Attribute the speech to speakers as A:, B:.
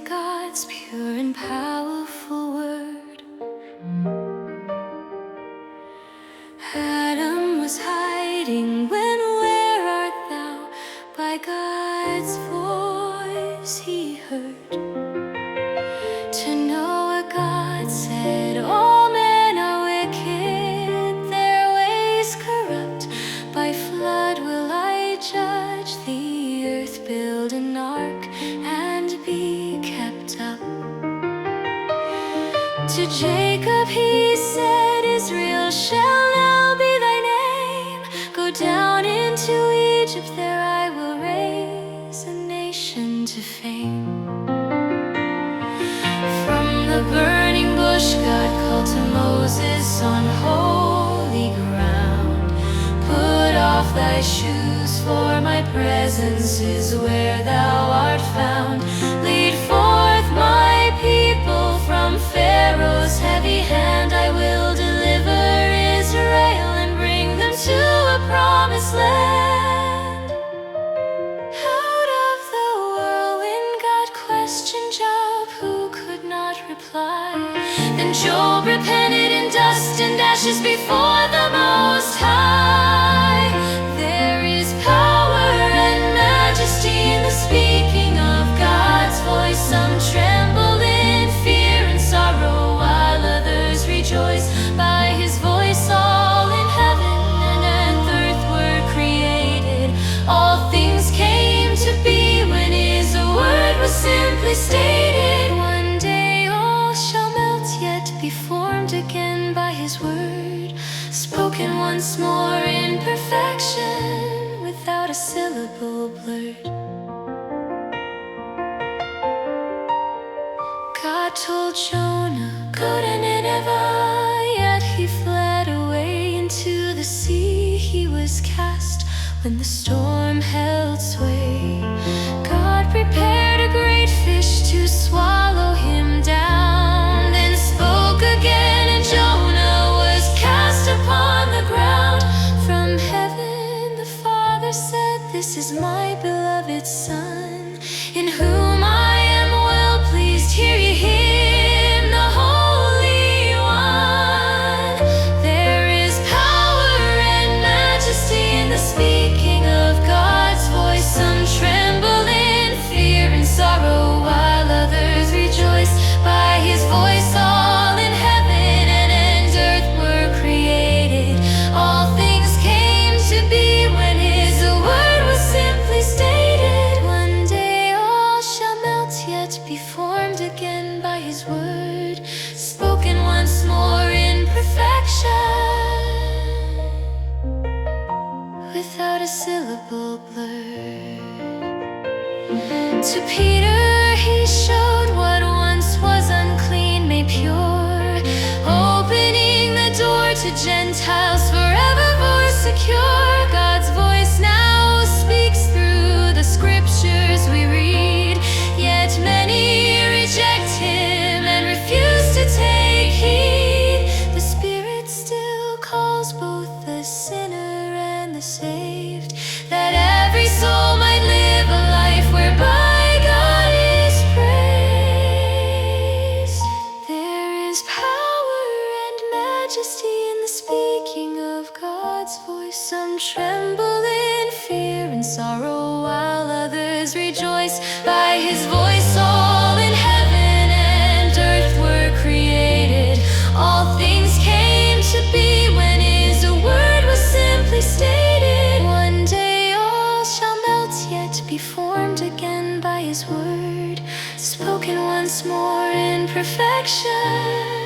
A: God's pure and powerful word. Adam was hiding when "Where art thou?" by God's voice he heard. To Noah God said, "All men are wicked, their ways corrupt. By flood will I judge the earth, build an ark and be kept up." To Jacob he said, "Israel shall now be thy name. Go down into Egypt, there I will raise a nation to fame." From the burning bush God called to Moses on holy ground, "Put off thy shoes, for my presence is where thou art found. Lead forth my people from Pharaoh's heavy hand. I will deliver Israel and bring them to a promised land." Out of the whirlwind God questioned Job, who could not reply. Then Job repented in dust and ashes before the Most High. There is power and majesty in the speaking of God's voice. Some tremble in fear and sorrow, while others rejoice. By his voice all in heaven and earth were created. All things came to be when his word was simply stated. One day all shall melt, yet be formed again by his word, spoken once more in perfection, without a syllable blurred. God told Jonah, "Go to Nineveh," yet he fled away into the sea. He was cast when the storm held sway. God prepared a great fish to swallow him down, then spoke again, and Jonah was cast upon the ground. From heaven the Father said, "This is my beloved Son, in whom I am well pleased. Hear ye him, the Holy One." There is power and majesty in the speaking of God's voice. Some tremble in fear and sorrow, while others rejoice. By his voice all in heaven and earth were created. All things came to be when his word was simply stated. One day all shall melt, yet be formed again by his word, spoken once more in perfection, without a syllable blurred. To Peter he showed what once was unclean made pure, opening the door to Gentiles, forevermore secure. God's voice now speaks through the scriptures we read, yet many reject him and refuse to take heed. The Spirit still calls both the sinner and the saved, that every soul might live a life whereby God is praised. There is power and majesty in the speaking of God's voice. Some tremble in fear and sorrow, while others rejoice. By his voice all in heaven and earth were created. All things came to be when his word was simply stated. One day all shall melt, yet be formed again by his word, spoken once more in perfection,